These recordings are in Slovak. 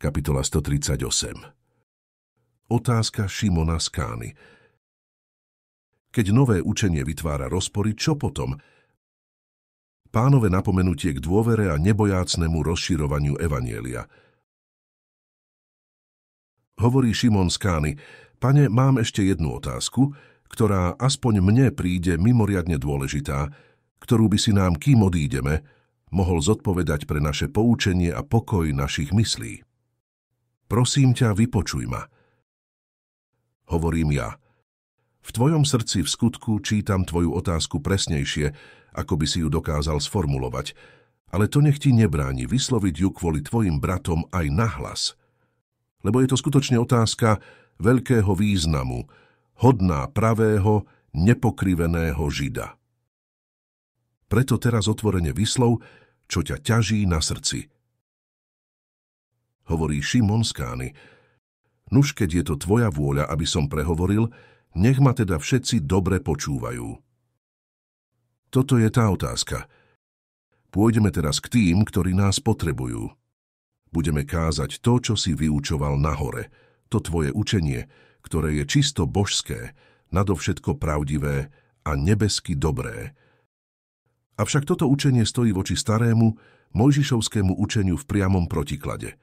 Kapitola 138. Otázka Šimona z Kány. Keď nové učenie vytvára rozpory, čo potom? Pánove napomenutie k dôvere a nebojácnemu rozširovaniu evanjelia. Hovorí Šimon z Kány: Pane, mám ešte jednu otázku, ktorá aspoň mne príde mimoriadne dôležitá, ktorú by si nám, kým odídeme, mohol zodpovedať pre naše poučenie a pokoj našich myslí. Prosím ťa, vypočuj ma. Hovorím ja. V tvojom srdci v skutku čítam tvoju otázku presnejšie, ako by si ju dokázal sformulovať, ale to nech ti nebráni vysloviť ju kvôli tvojim bratom aj nahlas. Lebo je to skutočne otázka veľkého významu, hodná pravého, nepokriveného Žida. Preto teraz otvorene vyslov, čo ťa ťaží na srdci. Hovorí Šimon z Kány: Nuž, keď je to tvoja vôľa, aby som prehovoril, nech ma teda všetci dobre počúvajú. Toto je tá otázka. Pôjdeme teraz k tým, ktorí nás potrebujú. Budeme kázať to, čo si vyučoval nahore, to tvoje učenie, ktoré je čisto božské, nadovšetko pravdivé a nebesky dobré. Avšak toto učenie stojí voči starému, mojžišovskému učeniu v priamom protiklade.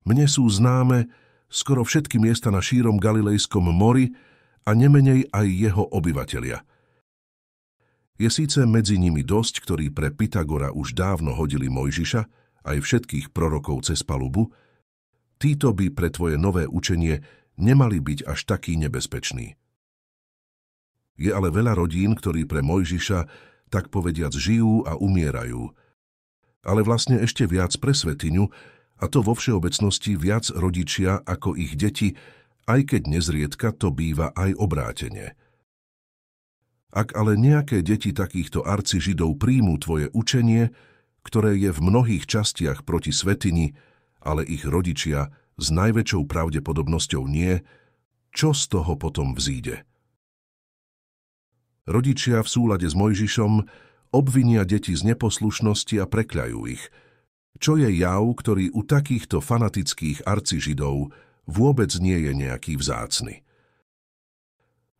Mne sú známe skoro všetky miesta na šírom Galilejskom mori a nemenej aj jeho obyvatelia. Je síce medzi nimi dosť, ktorí pre Pythagora už dávno hodili Mojžiša, aj všetkých prorokov cez palubu, títo by pre tvoje nové učenie nemali byť až takí nebezpeční. Je ale veľa rodín, ktorí pre Mojžiša, tak povediac, žijú a umierajú, ale vlastne ešte viac pre svätyňu, a to vo všeobecnosti viac rodičia ako ich deti, aj keď nezriedka to býva aj obrátene. Ak ale nejaké deti takýchto arcižidov príjmú tvoje učenie, ktoré je v mnohých častiach proti svätyni, ale ich rodičia s najväčšou pravdepodobnosťou nie, čo z toho potom vzíde? Rodičia v súlade s Mojžišom obvinia deti z neposlušnosti a prekľajú ich, čo je jav, ktorý u takýchto fanatických arcižidov vôbec nie je nejaký vzácny.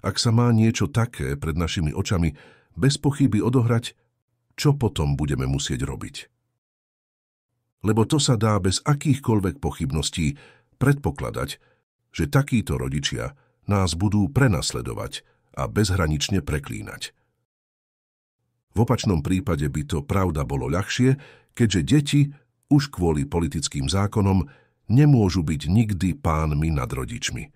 Ak sa má niečo také pred našimi očami bez pochyby odohrať, čo potom budeme musieť robiť? Lebo to sa dá bez akýchkoľvek pochybností predpokladať, že takíto rodičia nás budú prenasledovať a bezhranične preklínať. V opačnom prípade by to pravda bolo ľahšie, keďže deti už kvôli politickým zákonom nemôžu byť nikdy pánmi nad rodičmi.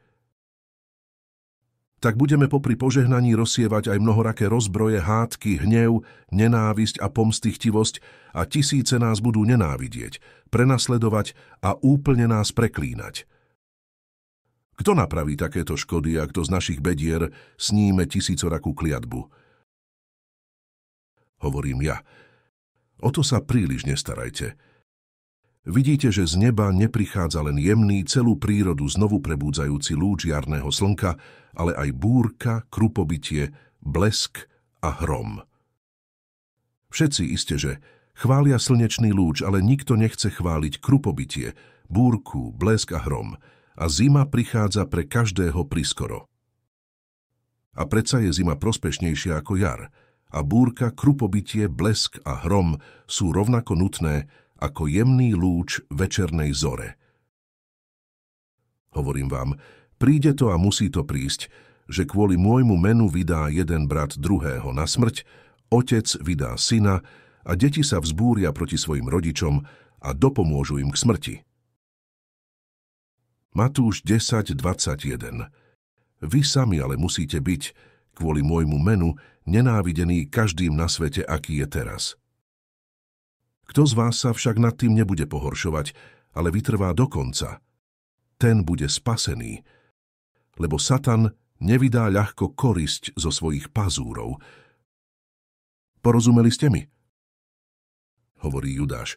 Tak budeme popri požehnaní rozsievať aj mnohoraké rozbroje, hádky, hnev, nenávisť a pomstychtivosť a tisíce nás budú nenávidieť, prenasledovať a úplne nás preklínať. Kto napraví takéto škody, ak to z našich bedier sníme tisícorakú kliatbu? Hovorím ja. O to sa príliš nestarajte. Vidíte, že z neba neprichádza len jemný, celú prírodu znovu prebúdzajúci lúč jarného slnka, ale aj búrka, krupobytie, blesk a hrom. Všetci iste, že chvália slnečný lúč, ale nikto nechce chváliť krupobytie, búrku, blesk a hrom, a zima prichádza pre každého priskoro. A predsa je zima prospešnejšia ako jar, a búrka, krupobytie, blesk a hrom sú rovnako nutné ako jemný lúč večernej zore. Hovorím vám, príde to a musí to prísť, že kvôli môjmu menu vydá jeden brat druhého na smrť, otec vydá syna a deti sa vzbúria proti svojim rodičom a dopomôžu im k smrti. Matúš 10:21. Vy sami ale musíte byť, kvôli môjmu menu, nenávidení každým na svete, aký je teraz. Kto z vás sa však nad tým nebude pohoršovať, ale vytrvá do konca, ten bude spasený, lebo Satan nevydá ľahko korisť zo svojich pazúrov. Porozumeli ste mi? Hovorí Judáš.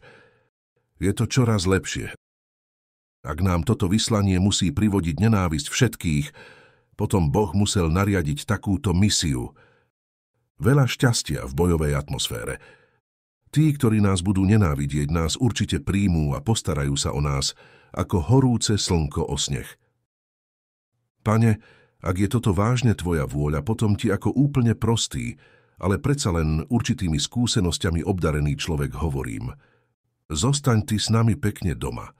Je to čoraz lepšie. Ak nám toto vyslanie musí privodiť nenávisť všetkých, potom Boh musel nariadiť takúto misiu. Veľa šťastia v bojovej atmosfére. Tí, ktorí nás budú nenávidieť, nás určite príjmú a postarajú sa o nás, ako horúce slnko o sneh. Pane, ak je toto vážne tvoja vôľa, potom ti ako úplne prostý, ale predsa len určitými skúsenosťami obdarený človek hovorím. Zostaň ty s nami pekne doma,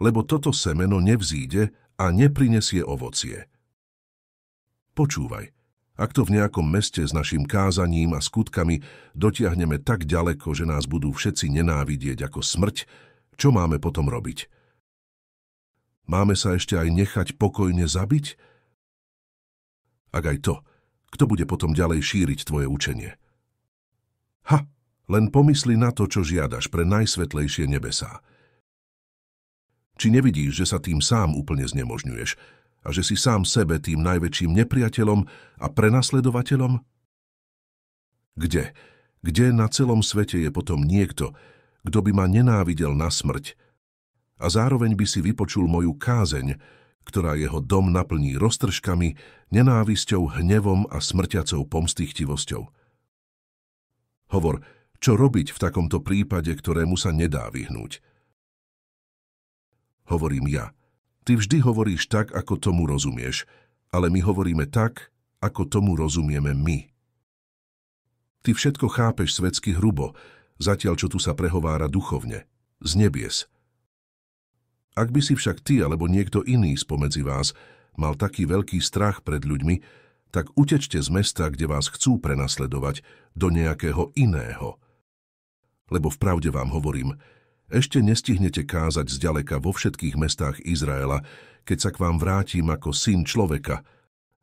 lebo toto semeno nevzíde a neprinesie ovocie. Počúvaj. Ak to v nejakom meste s našim kázaním a skutkami dotiahneme tak ďaleko, že nás budú všetci nenávidieť ako smrť, čo máme potom robiť? Máme sa ešte aj nechať pokojne zabiť? Ak aj to, kto bude potom ďalej šíriť tvoje učenie? Len pomysli na to, čo žiadaš pre najsvetlejšie nebesá. Či nevidíš, že sa tým sám úplne znemožňuješ, a že si sám sebe tým najväčším nepriateľom a prenasledovateľom? Kde na celom svete je potom niekto, kto by ma nenávidel na smrť a zároveň by si vypočul moju kázeň, ktorá jeho dom naplní roztržkami, nenávisťou, hnevom a smrťacou pomstychtivosťou? Hovor, čo robiť v takomto prípade, ktorému sa nedá vyhnúť? Hovorím ja. Ty vždy hovoríš tak, ako tomu rozumieš, ale my hovoríme tak, ako tomu rozumieme my. Ty všetko chápeš svetsky hrubo, zatiaľ čo tu sa prehovára duchovne, z nebies. Ak by si však ty alebo niekto iný spomedzi vás mal taký veľký strach pred ľuďmi, tak utečte z mesta, kde vás chcú prenasledovať, do nejakého iného. Lebo vpravde vám hovorím, ešte nestihnete kázať zďaleka vo všetkých mestách Izraela, keď sa k vám vrátim ako syn človeka,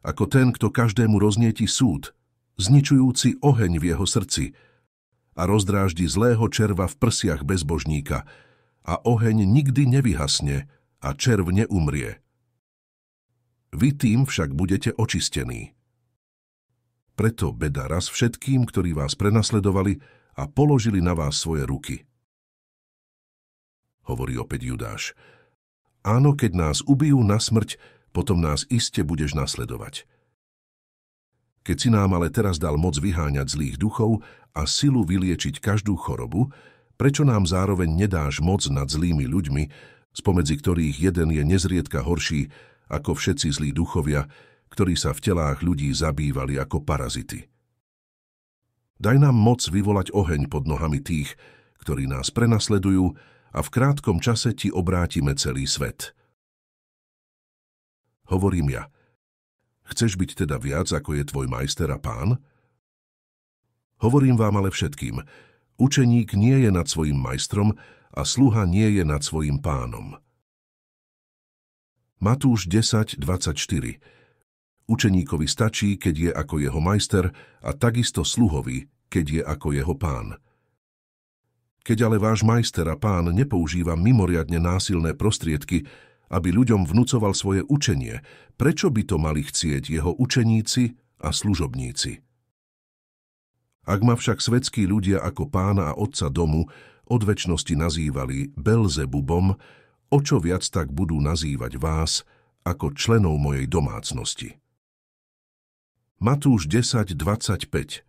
ako ten, kto každému roznieti súd, zničujúci oheň v jeho srdci a rozdráždi zlého červa v prsiach bezbožníka a oheň nikdy nevyhasne a červ neumrie. Vy tým však budete očistení. Preto beda raz všetkým, ktorí vás prenasledovali a položili na vás svoje ruky. Hovorí opäť Judáš. Áno, keď nás ubijú na smrť, potom nás iste budeš nasledovať. Keď si nám ale teraz dal moc vyháňať zlých duchov a silu vyliečiť každú chorobu, prečo nám zároveň nedáš moc nad zlými ľuďmi, spomedzi ktorých jeden je nezriedka horší ako všetci zlí duchovia, ktorí sa v telách ľudí zabývali ako parazity? Daj nám moc vyvolať oheň pod nohami tých, ktorí nás prenasledujú, a v krátkom čase ti obrátime celý svet. Hovorím ja. Chceš byť teda viac, ako je tvoj majster a pán? Hovorím vám ale všetkým. Učeník nie je nad svojím majstrom a sluha nie je nad svojím pánom. Matúš 10:24. Učeníkovi stačí, keď je ako jeho majster, a takisto sluhovi, keď je ako jeho pán. Keď ale váš majster a pán nepoužíva mimoriadne násilné prostriedky, aby ľuďom vnucoval svoje učenie, prečo by to mali chcieť jeho učeníci a služobníci? Ak ma však svetskí ľudia ako pána a otca domu od večnosti nazývali Belzebubom, o čo viac tak budú nazývať vás ako členov mojej domácnosti. Matúš 10:25.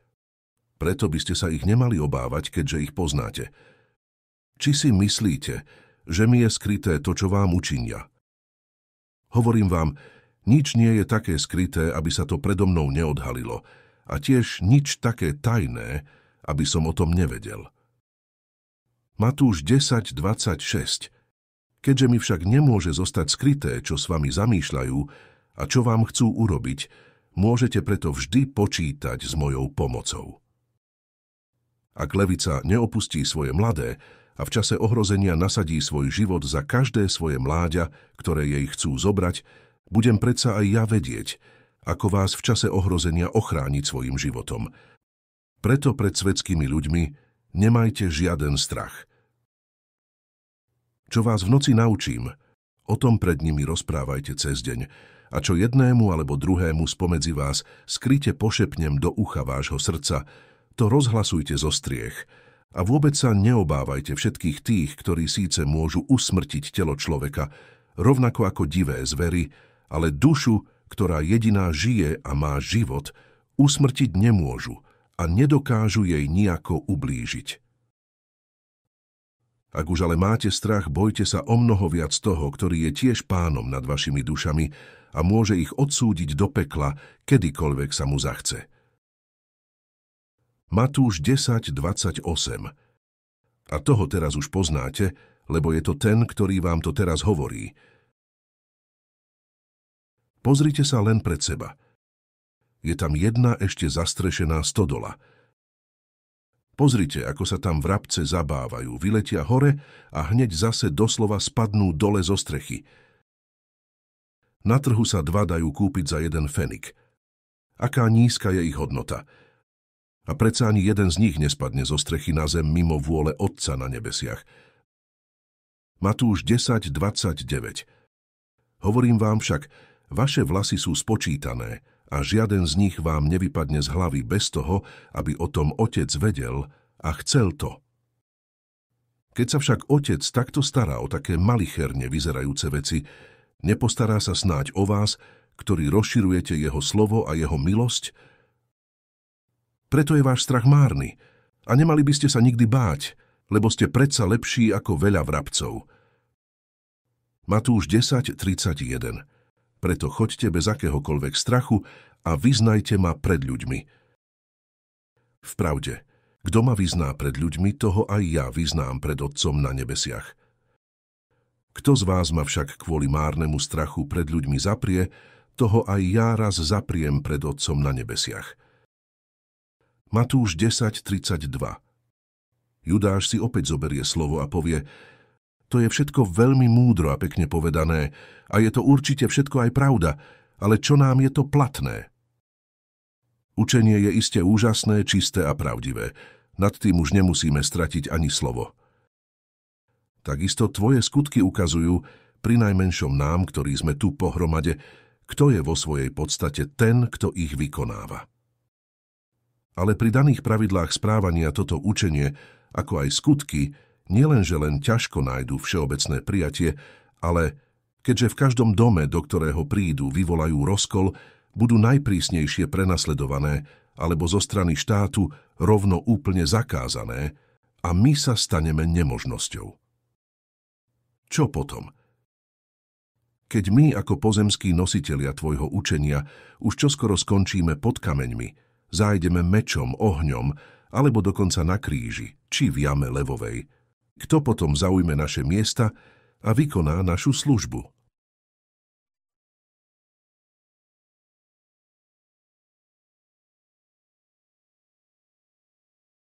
Preto by ste sa ich nemali obávať, keďže ich poznáte. Či si myslíte, že mi je skryté to, čo vám učinia? Hovorím vám, nič nie je také skryté, aby sa to predo mnou neodhalilo, a tiež nič také tajné, aby som o tom nevedel. Matúš 10:26. Keďže mi však nemôže zostať skryté, čo s vami zamýšľajú a čo vám chcú urobiť, môžete preto vždy počítať s mojou pomocou. Ak levica neopustí svoje mladé a v čase ohrozenia nasadí svoj život za každé svoje mláďa, ktoré jej chcú zobrať, budem predsa aj ja vedieť, ako vás v čase ohrozenia ochrániť svojim životom. Preto pred svetskými ľuďmi nemajte žiaden strach. Čo vás v noci naučím, o tom pred nimi rozprávajte cez deň, a čo jednému alebo druhému spomedzi vás skryte pošepnem do ucha vášho srdca, to rozhlasujte zo striech a vôbec sa neobávajte všetkých tých, ktorí síce môžu usmrtiť telo človeka, rovnako ako divé zvery, ale dušu, ktorá jediná žije a má život, usmrtiť nemôžu a nedokážu jej nijako ublížiť. Ak už ale máte strach, bojte sa omnoho viac toho, ktorý je tiež pánom nad vašimi dušami a môže ich odsúdiť do pekla, kedykoľvek sa mu zachce. Matúš 10:28. A toho teraz už poznáte, lebo je to ten, ktorý vám to teraz hovorí. Pozrite sa len pred seba. Je tam jedna ešte zastrešená stodola. Pozrite, ako sa tam vrabce zabávajú, vyletia hore a hneď zase doslova spadnú dole zo strechy. Na trhu sa 2 dajú kúpiť za 1 fenik. Aká nízka je ich hodnota. A predsa ani jeden z nich nespadne zo strechy na zem mimo vôle Otca na nebesiach. Matúš 10:29. Hovorím vám však, vaše vlasy sú spočítané a žiaden z nich vám nevypadne z hlavy bez toho, aby o tom Otec vedel a chcel to. Keď sa však Otec takto stará o také malicherne vyzerajúce veci, nepostará sa snáď o vás, ktorí rozširujete jeho slovo a jeho milosť? Preto je váš strach márny a nemali by ste sa nikdy báť, lebo ste predsa lepší ako veľa vrabcov. Matúš 10:31. Preto choďte bez akéhokoľvek strachu a vyznajte ma pred ľuďmi. Vpravde, kto ma vyzná pred ľuďmi, toho aj ja vyznám pred Otcom na nebesiach. Kto z vás ma však kvôli márnemu strachu pred ľuďmi zaprie, toho aj ja raz zapriem pred Otcom na nebesiach. Matúš 10:32. Judáš si opäť zoberie slovo a povie: to je všetko veľmi múdro a pekne povedané a je to určite všetko aj pravda, ale čo nám je to platné? Učenie je iste úžasné, čisté a pravdivé. Nad tým už nemusíme stratiť ani slovo. Takisto tvoje skutky ukazujú, prinajmenšom nám, ktorí sme tu pohromade, kto je vo svojej podstate ten, kto ich vykonáva. Ale pri daných pravidlách správania toto učenie, ako aj skutky, nielenže len ťažko nájdu všeobecné prijatie, ale keďže v každom dome, do ktorého prídu, vyvolajú rozkol, budú najprísnejšie prenasledované alebo zo strany štátu rovno úplne zakázané a my sa staneme nemožnosťou. Čo potom? Keď my ako pozemskí nositelia tvojho učenia už čoskoro skončíme pod kameňmi, zájdeme mečom, ohňom alebo dokonca na kríži či v jame levovej, kto potom zaujme naše miesta a vykoná našu službu?